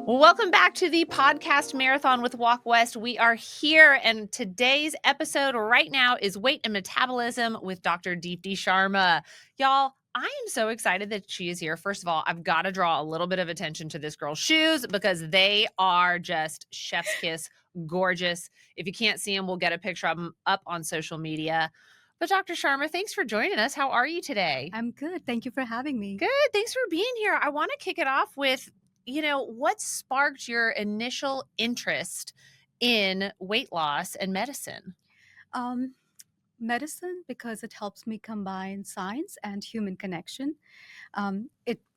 Welcome back to the podcast marathon with Walk West. We are here, and today's episode right now is Weight and Metabolism with Dr. Deepti Sharma. Y'all, I am so excited that she is here. First of all, I've got to draw a little bit of attention to this girl's shoes because they are just chef's kiss, gorgeous. If you can't see them, we'll get a picture of them up on social media. But Dr. Sharma, thanks for joining us. How are you today? I'm good. Thank you for having me. Good. Thanks for being here. I want to kick it off with, what sparked your initial interest in weight loss and medicine? Medicine, because it helps me combine science and human connection.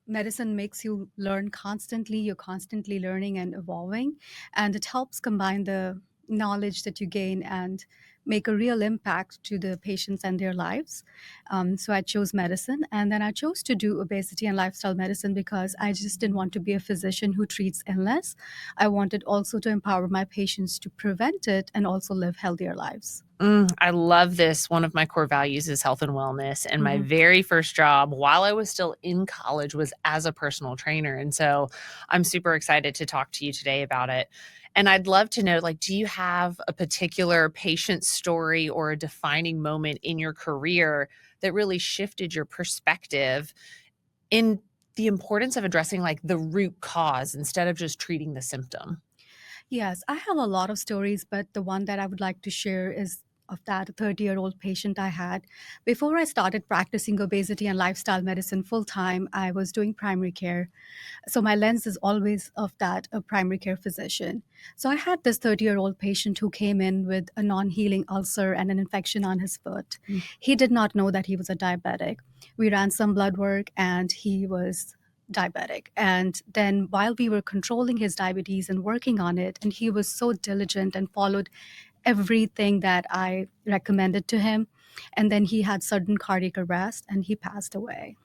Medicine makes you learn constantly. You're constantly learning and evolving, and it helps combine the knowledge that you gain and make a real impact to the patients and their lives. So I chose medicine, and then I chose to do obesity and lifestyle medicine because I just didn't want to be a physician who treats illness. I wanted also to empower my patients to prevent it and also live healthier lives. I love this. One of my core values is health and wellness. And my very first job while I was still in college was as a personal trainer. And so I'm super excited to talk to you today about it. And I'd love to know, do you have a particular patient story or a defining moment in your career that really shifted your perspective in the importance of addressing the root cause instead of just treating the symptom? Yes, I have a lot of stories, but the one that I would like to share is of that 30-year-old patient I had. Before I started practicing obesity and lifestyle medicine full time, I was doing primary care. So my lens is always of that, a primary care physician. So I had this 30-year-old patient who came in with a non-healing ulcer and an infection on his foot. He did not know that he was a diabetic. We ran some blood work and he was diabetic. And then while we were controlling his diabetes and working on it, and he was so diligent and followed everything that I recommended to him. And then he had sudden cardiac arrest and he passed away.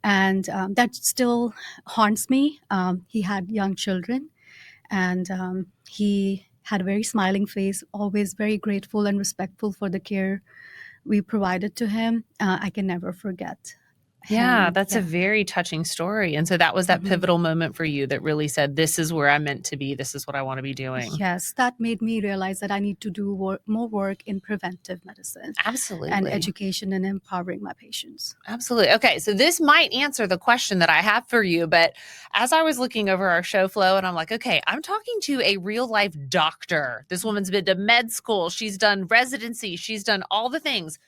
And that still haunts me. He had young children and he had a very smiling face, always very grateful and respectful for the care we provided to him. I can never forget. Yeah, that's a very touching story. And so that was that pivotal moment for you that really said, this is where I'm meant to be. This is what I want to be doing. Yes, that made me realize that I need to do more work in preventive medicine. Absolutely. And education and empowering my patients. Absolutely. Okay, so this might answer the question that I have for you, but as I was looking over our show flow and I'm like, okay, I'm talking to a real life doctor. This woman's been to med school. She's done residency. She's done all the things.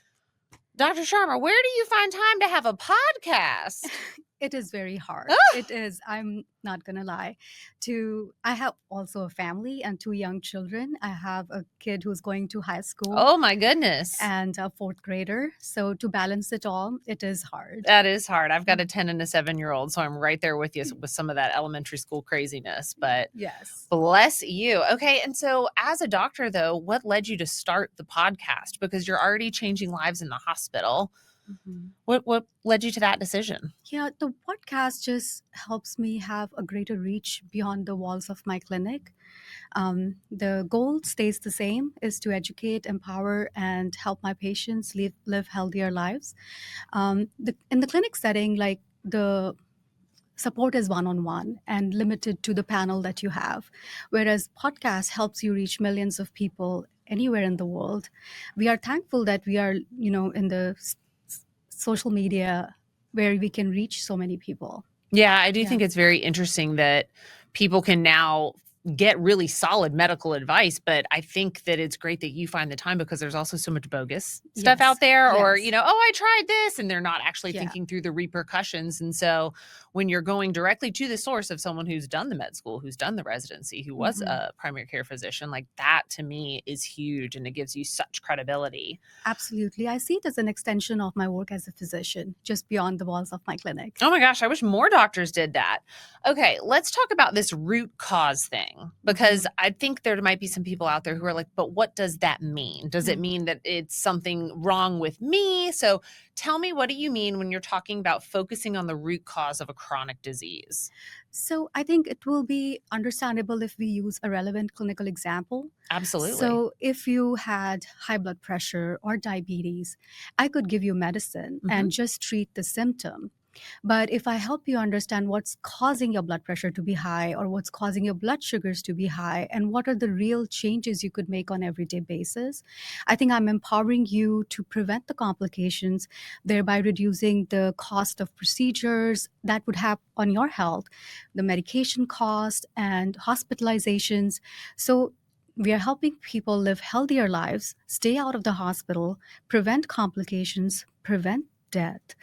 Dr. Sharma, where do you find time to have a podcast? It is very hard. It is. I'm not going to lie. I have also a family and 2 young children. I have a kid who's going to high school. Oh, my goodness. And a 4th grader. So to balance it all, it is hard. That is hard. I've got a 10 and a 7-year-old, so I'm right there with you with some of that elementary school craziness. But yes, bless you. Okay. And so as a doctor, though, what led you to start the podcast? Because you're already changing lives in the hospital. What led you to that decision? Yeah, the podcast just helps me have a greater reach beyond the walls of my clinic. The goal stays the same, is to educate, empower, and help my patients live healthier lives. In the clinic setting, the support is one-on-one and limited to the panel that you have, whereas podcast helps you reach millions of people anywhere in the world. We are thankful that we are, in the social media where we can reach so many people. Yeah, I do think it's very interesting that people can now get really solid medical advice, but I think that it's great that you find the time because there's also so much bogus stuff out there or, I tried this and they're not actually thinking through the repercussions. And so when you're going directly to the source of someone who's done the med school, who's done the residency, who was a primary care physician, that to me is huge and it gives you such credibility. Absolutely. I see it as an extension of my work as a physician, just beyond the walls of my clinic. Oh my gosh, I wish more doctors did that. Okay, let's talk about this root cause thing. walking? Because I think there might be some people out there who are like, but what does that mean? Does it mean that it's something wrong with me? So tell me, what do you mean when you're talking about focusing on the root cause of a chronic disease? So I think it will be understandable if we use a relevant clinical example. Absolutely. So if you had high blood pressure or diabetes, I could give you medicine and just treat the symptom. But if I help you understand what's causing your blood pressure to be high or what's causing your blood sugars to be high and what are the real changes you could make on everyday basis, I think I'm empowering you to prevent the complications, thereby reducing the cost of procedures that would have on your health, the medication cost and hospitalizations. So we are helping people live healthier lives, stay out of the hospital, prevent complications, prevent death,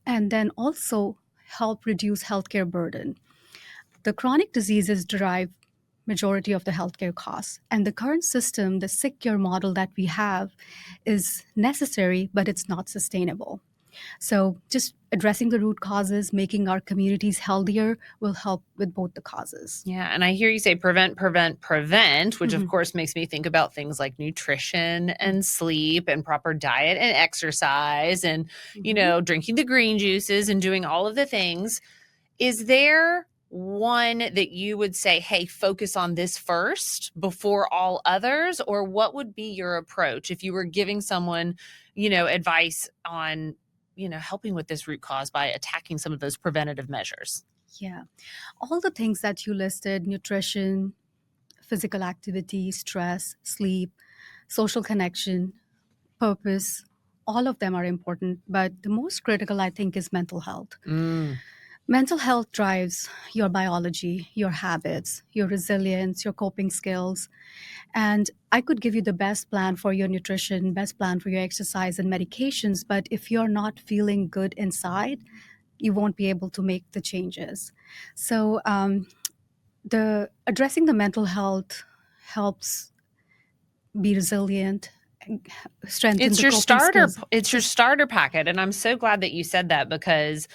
and then also help reduce healthcare burden. The chronic diseases derive majority of the healthcare costs, and the current system, the sick care model that we have, is necessary, but it's not sustainable. So just addressing the root causes, making our communities healthier will help with both the causes. Yeah. And I hear you say prevent, which of course makes me think about things like nutrition and sleep and proper diet and exercise and, drinking the green juices and doing all of the things. Is there one that you would say, hey, focus on this first before all others? Or what would be your approach if you were giving someone, advice on, helping with this root cause by attacking some of those preventative measures? Yeah. All the things that you listed, nutrition, physical activity, stress, sleep, social connection, purpose, all of them are important. But the most critical, I think, is mental health. Mental health drives your biology, your habits, your resilience, your coping skills. And I could give you the best plan for your nutrition, best plan for your exercise and medications. But if you're not feeling good inside, you won't be able to make the changes. So the addressing the mental health helps be resilient, strengthen It's the your coping starter skills. it's your starter packet, and I'm so glad that you said that because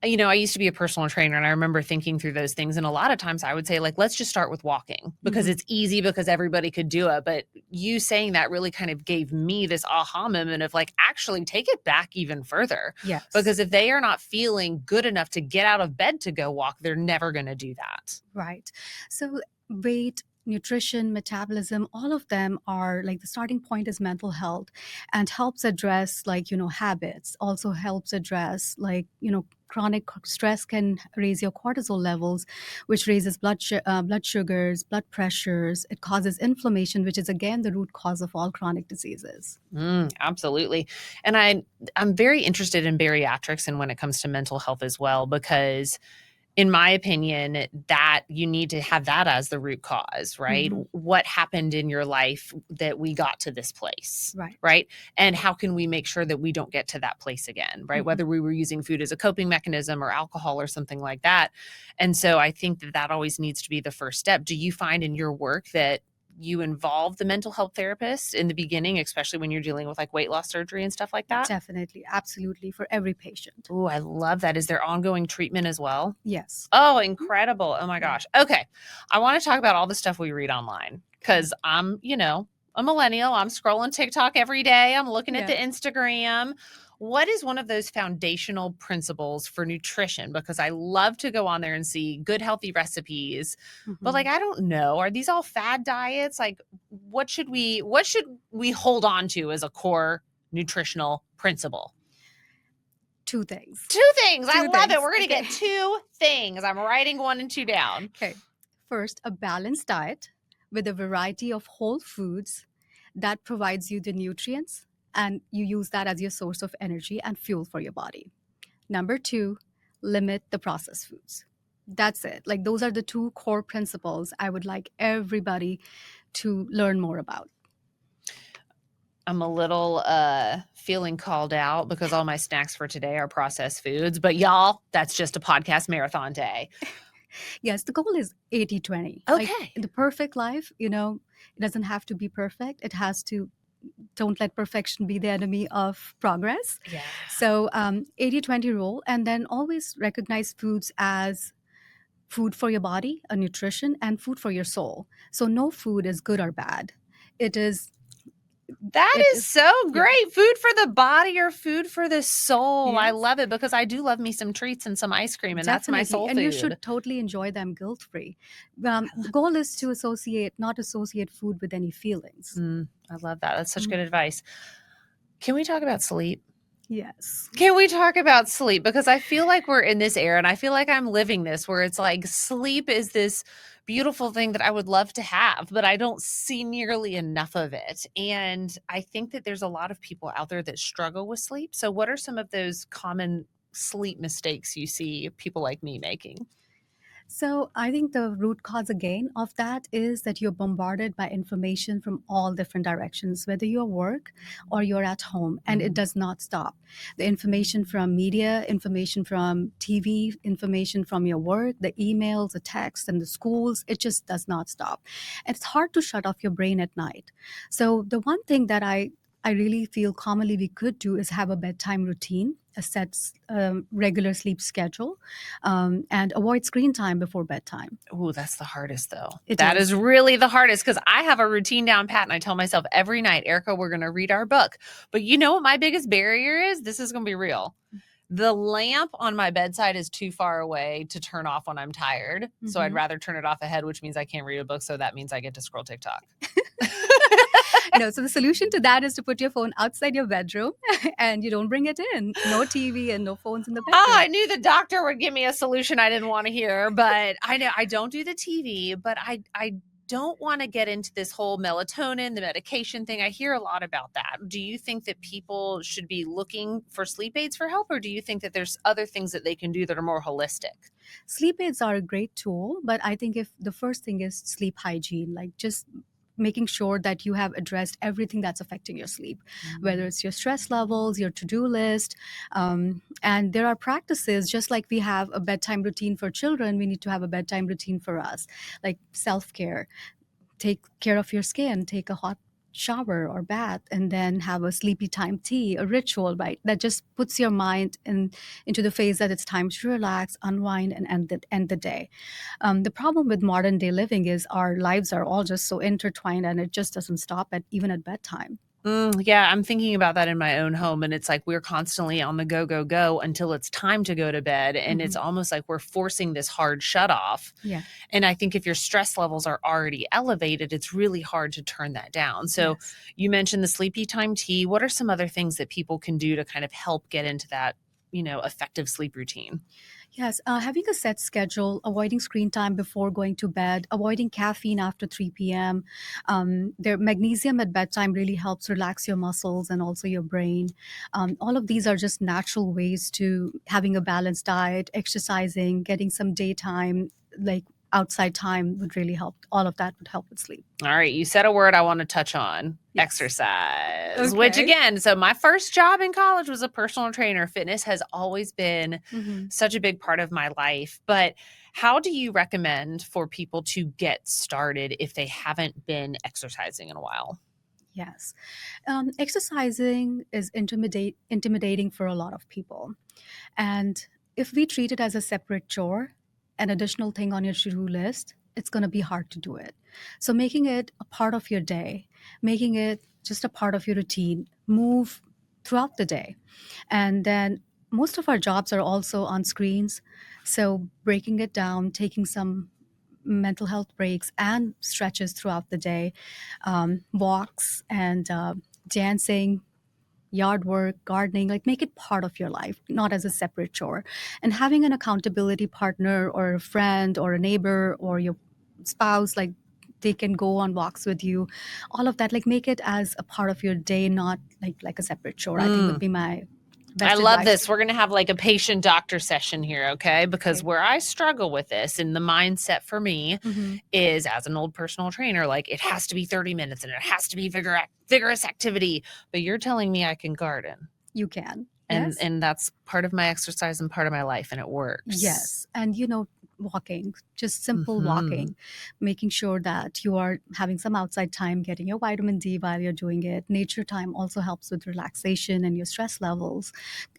I used to be a personal trainer and I remember thinking through those things, and a lot of times I would say, like, let's just start with walking because it's easy, because everybody could do it. But you saying that really kind of gave me this aha moment of like, actually take it back even further. Yes. Because if they are not feeling good enough to get out of bed to go walk, they're never going to do that. Right. So weight, nutrition, metabolism, all of them are like the starting point is mental health and helps address like, habits, also helps address like, chronic stress can raise your cortisol levels, which raises blood sugars, blood pressures. It causes inflammation, which is again the root cause of all chronic diseases. Absolutely. And I'm very interested in bariatrics and when it comes to mental health as well, because in my opinion, that you need to have that as the root cause, right? What happened in your life that we got to this place, right? And how can we make sure that we don't get to that place again, right? Whether we were using food as a coping mechanism or alcohol or something like that. And so I think that always needs to be the first step. Do you find in your work that you involve the mental health therapist in the beginning, especially when you're dealing with like weight loss surgery and stuff like that? Definitely. Absolutely. For every patient. Oh, I love that. Is there ongoing treatment as well? Yes. Oh, incredible. Oh my gosh. Okay. I want to talk about all the stuff we read online because I'm, a millennial. I'm scrolling TikTok every day. I'm looking at the Instagram. What is one of those foundational principles for nutrition? Because I love to go on there and see good, healthy recipes. But like, I don't know. Are these all fad diets? Like, what should we hold on to as a core nutritional principle? Two things. I love it. We're going to get 2 things. I'm writing 1 and 2 down. Okay. First, a balanced diet with a variety of whole foods that provides you the nutrients and you use that as your source of energy and fuel for your body. Number 2, limit the processed foods. That's it. Like those are the 2 core principles I would like everybody to learn more about. I'm a little feeling called out because all my snacks for today are processed foods. But y'all, that's just a podcast marathon day. Yes, the goal is 80-20. Okay. Like the perfect life, it doesn't have to be perfect. It has to, don't let perfection be the enemy of progress. Yeah. So 80-20 rule, and then always recognize foods as food for your body, a nutrition, and food for your soul. So no food is good or bad. It is, That it is is, so yeah, great. Food for the body or food for the soul. I yes, love it because I do love me some treats and some ice cream, and that's my definitely. soul And you food. should totally enjoy them guilt free. The goal is to not associate food with any feelings. I love that. That's such Mm, good advice. Can we talk about sleep? yes. Can we talk about sleep? Because I feel like we're in this era and I feel like I'm living this where it's like sleep is this beautiful thing that I would love to have, but I don't see nearly enough of it. And I think that there's a lot of people out there that struggle with sleep. So, what are some of those common sleep mistakes you see people like me making? So I think the root cause again of that is that you're bombarded by information from all different directions, whether you're work or you're at home, and it does not stop. The information from media, information from TV, information from your work, the emails, the texts, and the schools, it just does not stop. And it's hard to shut off your brain at night. So the one thing that I really feel commonly we could do is have a bedtime routine, a set regular sleep schedule, and avoid screen time before bedtime. Oh, that's the hardest though. It That is is. really the hardest because I have a routine down pat and I tell myself every night, Erica, we're going to read our book. But you know what my biggest barrier is? This is going to be real. The lamp on my bedside is too far away to turn off when I'm tired. So I'd Mhm. rather turn it off ahead, which means I can't read a book. So that means I get to scroll TikTok. No, so the solution to that is to put your phone outside your bedroom and you don't bring it in. No TV and no phones in the Oh, I bedroom. knew the doctor would give me a solution I didn't want to hear, but I know I don't do the TV, but I don't want to get into this whole melatonin, the medication thing. I hear a lot about that. Do you think that people should be looking for sleep aids for help, or do you think that there's other things that they can do that are more holistic? Sleep aids are a great tool, but I think if the first thing is sleep hygiene, like just making sure that you have addressed everything that's affecting your sleep, whether it's your stress levels, your to-do list. And there are practices, just like we have a bedtime routine for children, we need to have a bedtime routine for us, like self-care. Take care of your skin, take a hot shower or bath, and then have a sleepy time tea, a ritual, right? That just puts your mind into the phase that it's time to relax, unwind, and end the day. The problem with modern day living is our lives are all just so intertwined and it just doesn't stop at even at bedtime. Yeah, I'm thinking about that in my own home, and it's like we're constantly on the go, go, go until it's time to go to bed. And it's Mhm. almost like we're forcing this hard shut off. Yeah. And I think if your stress levels are already elevated, it's really hard to turn that down. So Yes. you mentioned the sleepy time tea. What are some other things that people can do to kind of help get into that, effective sleep routine? Yes, having a set schedule, avoiding screen time before going to bed, avoiding caffeine after 3 p.m. Their magnesium at bedtime really helps relax your muscles and also your brain. All of these are just natural ways to having a balanced diet, exercising, getting some daytime, like outside time would really help. All of that would help with sleep. All right, you said a word I want to touch on, Yes. exercise, which Okay. again, so my first job in college was a personal trainer. Fitness has always been Hmm. such a big part of my life. But how do you recommend for people to get started if they haven't been exercising in a while? Yes. Exercising is intimidating for a lot of people. And if we treat it as a separate chore, an additional thing on your to do list, it's going to be hard to do it. So, making it a part of your day, making it just a part of your routine, move throughout the day. And then most of our jobs are also on screens. So, breaking it down, taking some mental health breaks and stretches throughout the day, walks and dancing, yard work, gardening, like make it part of your life, not as a separate chore. And having an accountability partner or a friend or a neighbor or your spouse, like they can go on walks with you, all of that, like make it as a part of your day, not like a separate chore, I think would Mm. be my I best love advice to this. We're give. going to have like a patient doctor session here, okay? Because Okay. where I struggle with this and the mindset for me Hmm. is as an old personal trainer, like it has to be 30 minutes and it has to be vigorous activity. But you're telling me I can garden. You can. And Yes. and that's part of my exercise and part of my life and it works. Yes. And walking. just simple Mhm. walking, making sure that you are having some outside time, getting your vitamin D while you're doing it. Nature time also helps with relaxation and your stress levels.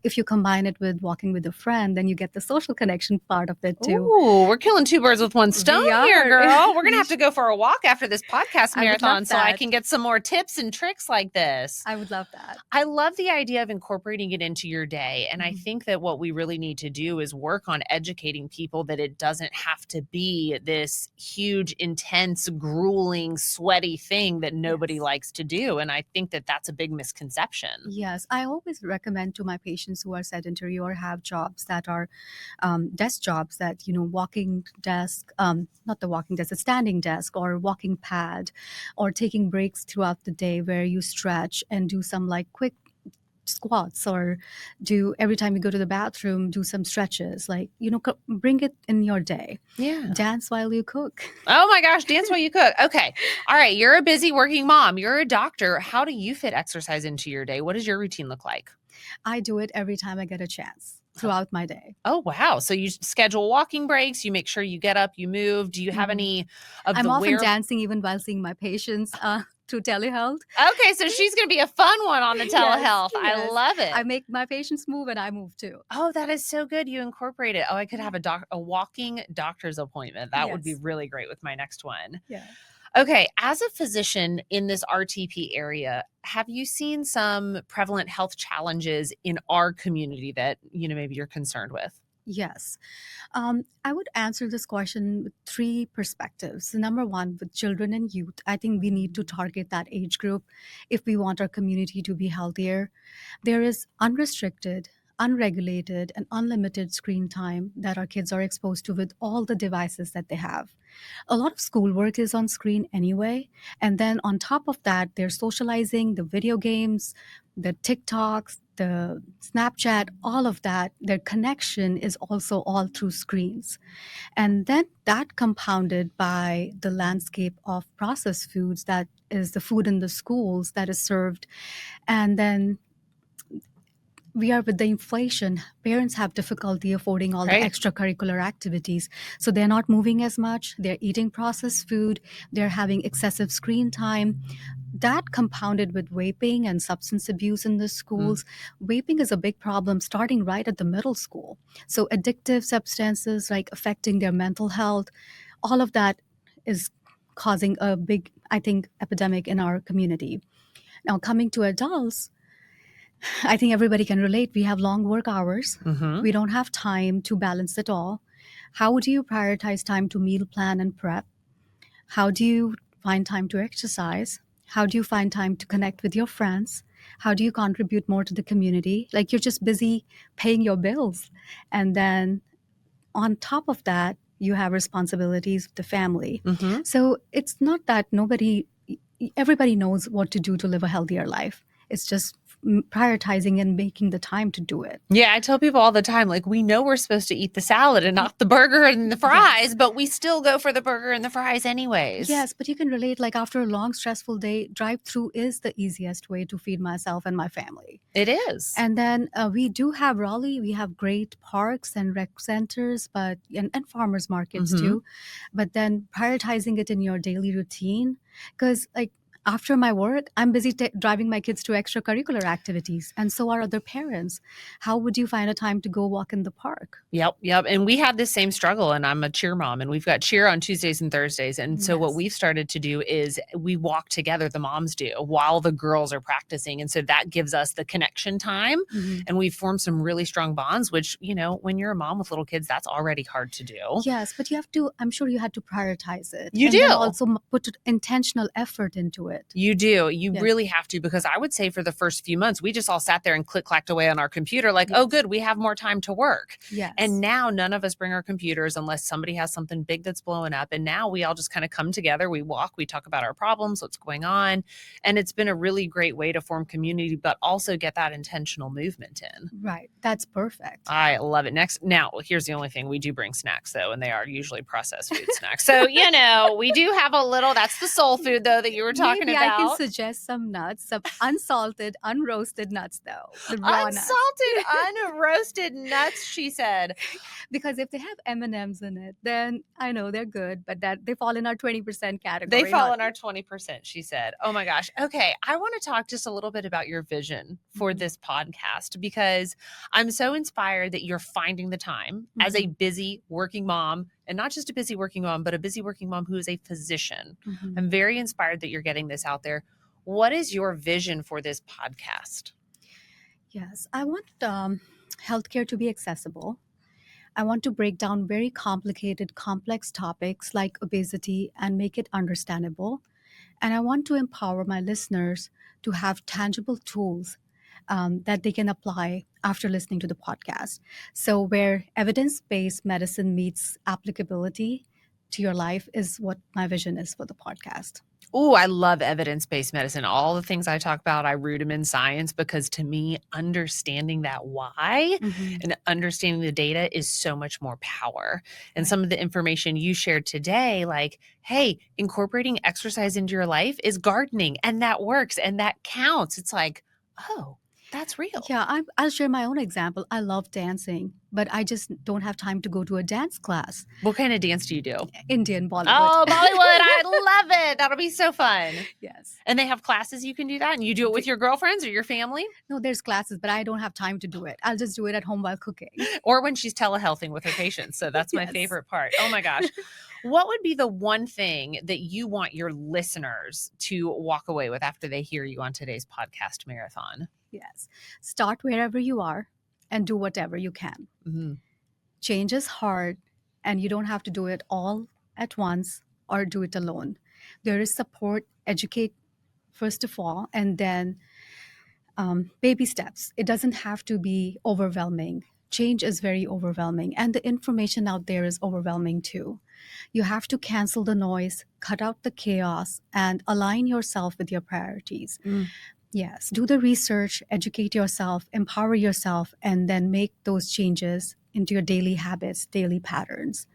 If you combine it with walking with a friend, then you get the social connection part of it too. Ooh, we're killing two birds with one stone We here, are. girl. We're going to We have to go for a walk after this podcast I would love marathon so I that. can get some more tips and tricks like this. I would love that. I love the idea of incorporating it into your day. And I Mhm. think that what we really need to do is work on educating people that it doesn't have to be this huge, intense, grueling, sweaty thing that nobody Yes. likes to do. And I think that that's a big misconception. Yes, I always recommend to my patients who are sedentary or have jobs that are desk jobs, that, walking desk, not the walking desk, a standing desk or walking pad, or taking breaks throughout the day where you stretch and do some like quick squats, or do every time you go to the bathroom, do some stretches, like, bring it in your day. Yeah. Dance while you cook. Oh my gosh, dance while you cook. Okay. All right. You're a busy working mom. You're a doctor. How do you fit exercise into your day? What does your routine look like? I do it every time I get a chance throughout my day. Oh, wow. So you schedule walking breaks. You make sure you get up, you move. Do you have Mhm. any of I'm the often dancing even while seeing my patients through telehealth. Okay, so she's going to be a fun one on the Yes, telehealth. I yes. love it. I make my patients move and I move too. Oh, that is so good. You incorporate it. Oh, I could have a walking doctor's appointment. That would be Yes. really great with my next one. Yeah. Okay, as a physician in this RTP area, have you seen some prevalent health challenges in our community that, maybe you're concerned with? Yes. I would answer this question with three perspectives. Number one, with children and youth, I think we need to target that age group if we want our community to be healthier. There is unrestricted, unregulated, and unlimited screen time that our kids are exposed to with all the devices that they have. A lot of schoolwork is on screen anyway. And then on top of that, they're socializing, the video games, the TikToks, the Snapchat, all of that, their connection is also all through screens. And then that compounded by the landscape of processed foods, that is the food in the schools that is served. And then we are with the inflation, parents have difficulty affording all the Right. extracurricular activities. So they're not moving as much, they're eating processed food, they're having excessive screen time. That compounded with vaping and substance abuse in the schools. Vaping is a big problem starting right at the middle school. So addictive substances like affecting their mental health, all of that is causing a big, I think, epidemic in our community. Now, coming to adults, I think everybody can relate. We have long work hours. Mm-hmm. We don't have time to balance it all. How do you prioritize time to meal plan and prep? How do you find time to exercise? How do you find time to connect with your friends? How do you contribute more to the community? Like, you're just busy paying your bills. And then on top of that, you have responsibilities with the family. Mm-hmm. So it's not that everybody knows what to do to live a healthier life. It's just prioritizing and making the time to do it. Yeah, I tell people all the time, like, we know we're supposed to eat the salad and not the burger and the fries, Yes. but we still go for the burger and the fries anyways. Yes, but you can relate, like, after a long, stressful day, drive-through is the easiest way to feed myself and my family. It is. And then we do have Raleigh. We have great parks and rec centers, and farmers markets too. But then prioritizing it in your daily routine, because like after my work, I'm busy driving my kids to extracurricular activities, and so are other parents. How would you find a time to go walk in the park? Yep. And we have this same struggle, and I'm a cheer mom, and we've got cheer on Tuesdays and Thursdays. And so what Yes. we've started to do is we walk together, the moms do, while the girls are practicing. And so that gives us the connection time. Mhm. And we've formed some really strong bonds, which, when you're a mom with little kids, that's already hard to do. Yes, but I'm sure you had to prioritize it. You and do. then also put intentional effort into it. You do. You Yeah. really have to, because I would say for the first few months, we just all sat there and click-clacked away on our computer like, Yes. oh, good, we have more time to work. Yes. And now none of us bring our computers unless somebody has something big that's blowing up. And now we all just kind of come together. We walk, we talk about our problems, what's going on. And it's been a really great way to form community, but also get that intentional movement in. Right. That's perfect. I love it. Now, here's the only thing. We do bring snacks, though, and they are usually processed food snacks. So, we do have a little, that's the soul food, though, that you were talking talking Yeah, I can about. suggest some nuts, some unsalted, unroasted nuts, though, the raw nuts. Unsalted, unroasted nuts, she said. Because if they have M&Ms in it, then I know they're good, but that they fall in our 20% They category. fall in our 20%, she said. Oh my gosh. Okay. I want to talk just a little bit about your vision for this podcast, because I'm so inspired that you're finding the time as a busy working mom, and not just a busy working mom, but a busy working mom who is a physician. I'm very inspired that you're getting this out there. What is your vision for this podcast? Yes, I want healthcare to be accessible. I want to break down very complicated, complex topics like obesity and make it understandable. And I want to empower my listeners to have tangible tools that they can apply after listening to the podcast. So, where evidence based medicine meets applicability to your life is what my vision is for the podcast. Oh, I love evidence-based medicine. All the things I talk about, I root them in science, because to me, understanding that why and understanding the data is so much more power. And some of the information you shared today, like, hey, incorporating exercise into your life is gardening, and that works and that counts. It's like, oh, that's real. Yeah, I'll share my own example. I love dancing, but I just don't have time to go to a dance class. What kind of dance do you do? Indian Bollywood. Oh, Bollywood. I love it. That'll be so fun. Yes. And they have classes you can do that, and you do it with your girlfriends or your family? No, there's classes, but I don't have time to do it. I'll just do it at home while cooking. Or when she's telehealthing with her patients. So that's my favorite part. Oh my gosh. What would be the one thing that you want your listeners to walk away with after they hear you on today's podcast marathon? Yes. Start wherever you are and do whatever you can. Change is hard, and you don't have to do it all at once or do it alone. There is support, educate first of all, and then baby steps. It doesn't have to be overwhelming. Change is very overwhelming, and the information out there is overwhelming too. You have to cancel the noise, cut out the chaos, and align yourself with your priorities. Yes, do the research, educate yourself, empower yourself, and then make those changes into your daily habits, daily patterns.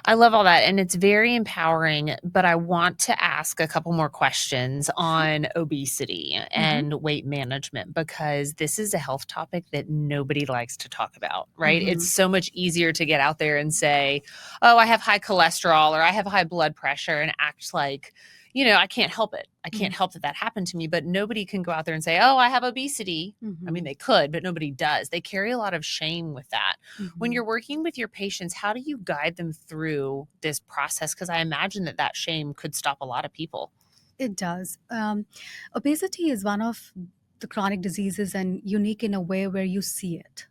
I love all that. And it's very empowering, but I want to ask a couple more questions on obesity and weight management, because this is a health topic that nobody likes to talk about, right? It's so much easier to get out there and say, oh, I have high cholesterol or I have high blood pressure, and act like, I can't help it. I can't help that happened to me. But nobody can go out there and say, oh, I have obesity. I mean, they could, but nobody does. They carry a lot of shame with that. When you're working with your patients, how do you guide them through this process? Because I imagine that shame could stop a lot of people. It does. Obesity is one of the chronic diseases, and unique in a way where you see it.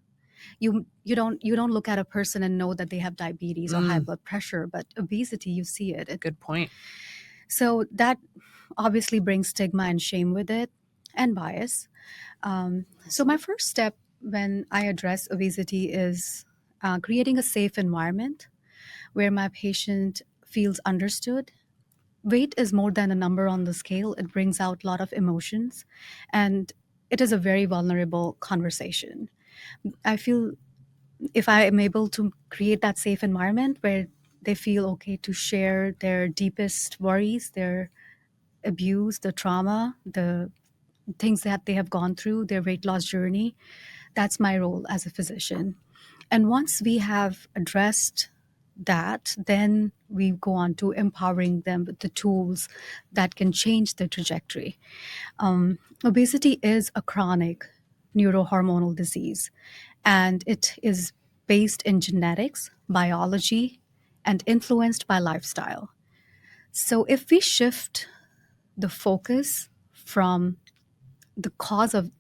You don't look at a person and know that they have diabetes or high blood pressure, but obesity, you see it. Good point. So that obviously brings stigma and shame with it, and bias. So my first step when I address obesity is creating a safe environment where my patient feels understood. Weight is more than a number on the scale. It brings out a lot of emotions, and it is a very vulnerable conversation. I feel if I am able to create that safe environment where they feel okay to share their deepest worries, their abuse, the trauma, the things that they have gone through, their weight loss journey, that's my role as a physician. And once we have addressed that, then we go on to empowering them with the tools that can change the trajectory. Obesity is a chronic neurohormonal disease, and it is based in genetics, biology, and influenced by lifestyle. So if we shift the focus from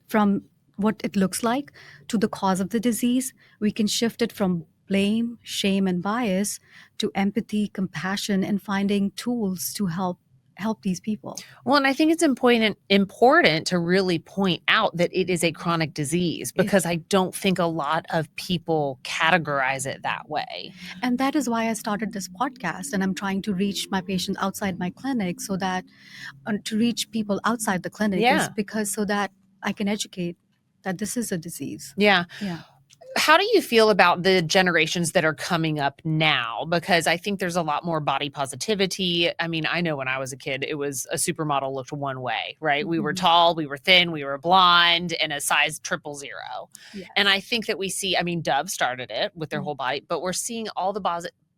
from what it looks like to the cause of the disease, we can shift it from blame, shame, and bias to empathy, compassion, and finding tools to help these people. Well, and I think it's important to really point out that it is a chronic disease, because I don't think a lot of people categorize it that way. And that is why I started this podcast, and I'm trying to reach my patients outside my clinic, so that to reach people outside the clinic is because so that I can educate that this is a disease. Yeah. how do you feel about the generations that are coming up now? Because I think there's a lot more body positivity. I mean, I know when I was a kid, it was a supermodel looked one way, right? We were Mhm. tall, we were thin, we were blonde, and a size 000. And Yes. I think that we see, I mean, Dove started it with their Mm. whole body, but we're seeing all the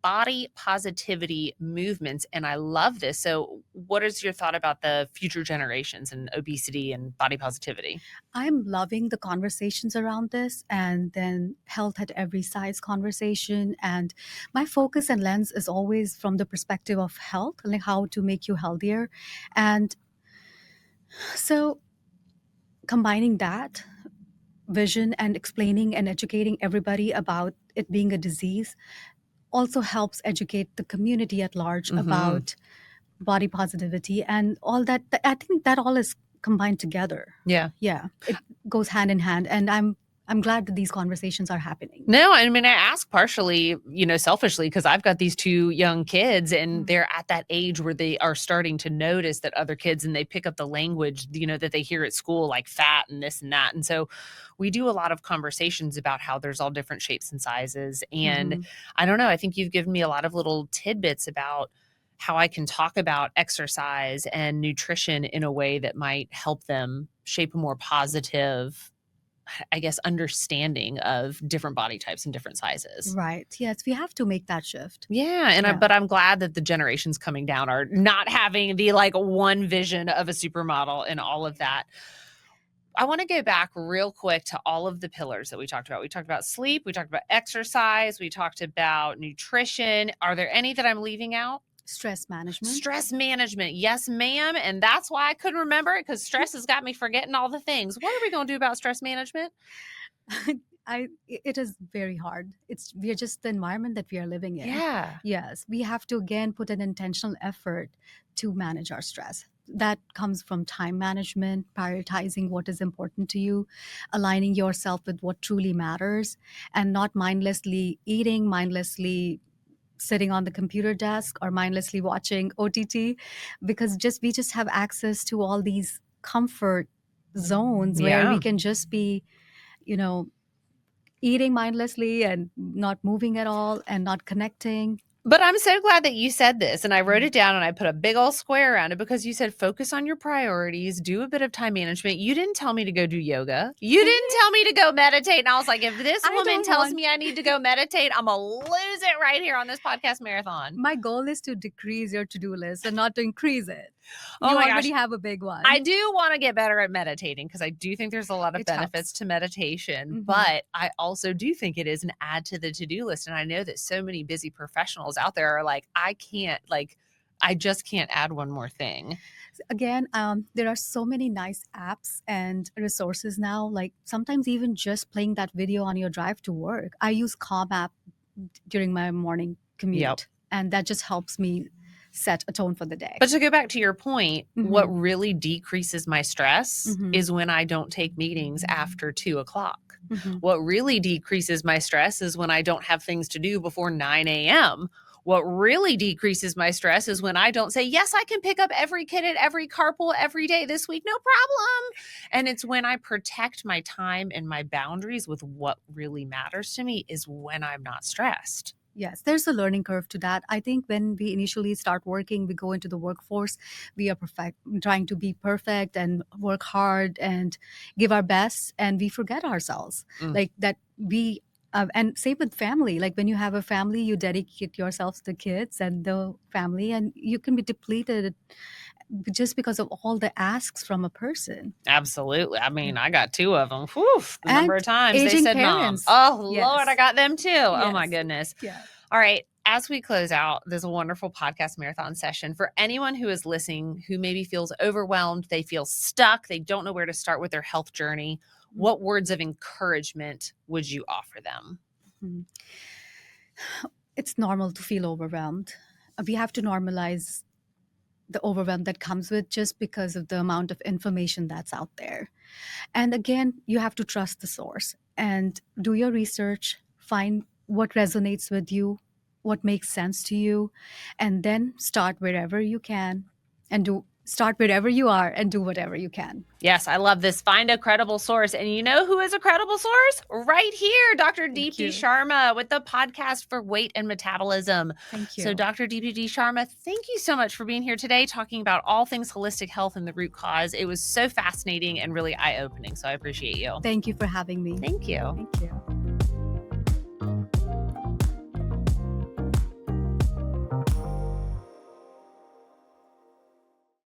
body positivity movements, and I love this. So what is your thought about the future generations and obesity and body positivity? I'm loving the conversations around this, and then health at every size conversation. And my focus and lens is always from the perspective of health, like how to make you healthier. And so combining that vision and explaining and educating everybody about it being a disease also helps educate the community at large Mm-hmm. about body positivity and all that. I think that all is combined together. Yeah. Yeah, it goes hand in hand, and I'm glad that these conversations are happening. No, I mean, I ask partially, selfishly, because I've got these two young kids and Mm. they're at that age where they are starting to notice that other kids and they pick up the language, that they hear at school, like fat and this and that. And so we do a lot of conversations about how there's all different shapes and sizes. And Mhm. I don't know, I think you've given me a lot of little tidbits about how I can talk about exercise and nutrition in a way that might help them shape a more positive, I guess, understanding of different body types and different sizes. Right. Yes, we have to make that shift. Yeah, Yeah. but I'm glad that the generations coming down are not having the like one vision of a supermodel and all of that. I want to go back real quick to all of the pillars that we talked about. We talked about sleep, we talked about exercise, we talked about nutrition. Are there any that I'm leaving out? Stress management. Stress management. Yes, ma'am. And that's why I couldn't remember it, because stress has got me forgetting all the things. What are we going to do about stress management? It is very hard. We are just the environment that we are living in. Yeah. Yes, we have to again put an intentional effort to manage our stress. That comes from time management, prioritizing what is important to you, aligning yourself with what truly matters, and not mindlessly eating, mindlessly sitting on the computer desk, or mindlessly watching OTT, because just we just have access to all these comfort zones where we Yeah. can just be, you know, eating mindlessly and not moving at all and not connecting. But I'm so glad that you said this, and I wrote it down and I put a big old square around it, because you said focus on your priorities, do a bit of time management. You didn't tell me to go do yoga. You didn't tell me to go meditate. And I was like, if this I woman don't tells want. me I need to go meditate, I'm going to lose it right here on this podcast marathon. My goal is to decrease your to-do list and not to increase it. Oh You my already gosh. have a big one. I do want to get better at meditating, because I do think there's a lot of It benefits helps. to meditation, Mhm. but I also do think it is an add to the to-do list. And I know that so many busy professionals out there are like, I just can't add one more thing. Again, there are so many nice apps and resources now. Like sometimes even just playing that video on your drive to work. I use Calm app during my morning commute, Yep. and that just helps me set a tone for the day. But to go back to your point, Mhm. what really decreases my stress Mhm. is when I don't take meetings after 2 o'clock. Mhm. What really decreases my stress is when I don't have things to do before 9 a.m. What really decreases my stress is when I don't say, yes, I can pick up every kid at every carpool every day this week, no problem. And it's when I protect my time and my boundaries with what really matters to me is when I'm not stressed. Yes, there's a learning curve to that. I think when we initially start working, we go into the workforce, we are trying to be perfect and work hard and give our best, and we forget ourselves. Mm. Like that, and same with family. Like when you have a family, you dedicate yourself to the kids and the family, and you can be depleted just because of all the asks from a person. Absolutely. I mean, I got two of them. Whew, the number And of times they aging said mom. parents. Oh, Lord, Yes. I got them too. Oh, my Yes. goodness. Yeah. All right. As we close out this wonderful podcast marathon session, for anyone who is listening who maybe feels overwhelmed, they feel stuck, they don't know where to start with their health journey, what words of encouragement would you offer them? Mhm. It's normal to feel overwhelmed. We have to normalize the overwhelm that comes with just because of the amount of information that's out there. And again, you have to trust the source and do your research, find what resonates with you, what makes sense to you, and then start wherever you can and do start wherever you are and do whatever you can. Yes, I love this. Find a credible source. And you know who is a credible source? Right here, Dr. Deepti Sharma with the podcast for weight and metabolism. Thank you. So Dr. Deepti Sharma, thank you so much for being here today, talking about all things holistic health and the root cause. It was so fascinating and really eye-opening. So I appreciate you. Thank you for having me. Thank you. Thank you.